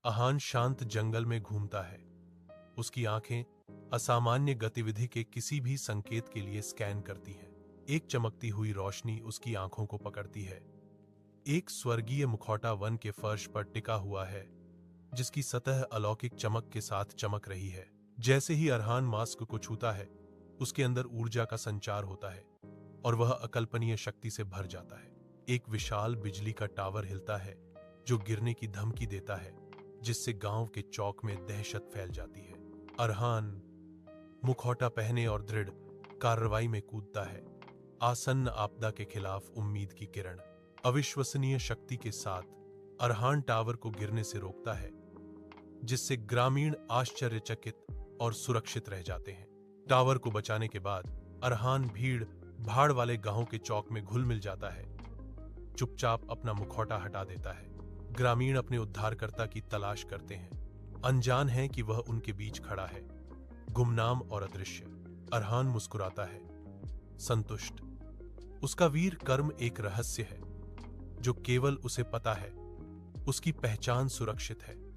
अहान शांत जंगल में घूमता है। उसकी आंखें असामान्य गतिविधि के किसी भी संकेत के लिए स्कैन करती हैं। एक चमकती हुई रोशनी उसकी आंखों को पकड़ती है। एक स्वर्गीय मुखौटा वन के फर्श पर टिका हुआ है, जिसकी सतह अलौकिक चमक के साथ चमक रही है। जैसे ही अरहान मास्क को छूता है, उसके अंदर ऊर्जा का संचार होता है और वह अकल्पनीय शक्ति से भर जाता है। एक विशाल बिजली का टावर हिलता है, जो गिरने की धमकी देता है, जिससे गांव के चौक में दहशत फैल जाती है। अरहान मुखौटा पहने और दृढ़ कार्रवाई में कूदता है, आसन्न आपदा के खिलाफ उम्मीद की किरण। अविश्वसनीय शक्ति के साथ अरहान टावर को गिरने से रोकता है, जिससे ग्रामीण आश्चर्यचकित और सुरक्षित रह जाते हैं। टावर को बचाने के बाद अरहान भीड़ भाड़ वाले गांव के चौक में घुल मिल जाता है, चुपचाप अपना मुखौटा हटा देता है। ग्रामीण अपने उद्धारकर्ता की तलाश करते हैं, अनजान है कि वह उनके बीच खड़ा है, गुमनाम और अदृश्य। अरहान मुस्कुराता है, संतुष्ट। उसका वीर कर्म एक रहस्य है, जो केवल उसे पता है। उसकी पहचान सुरक्षित है।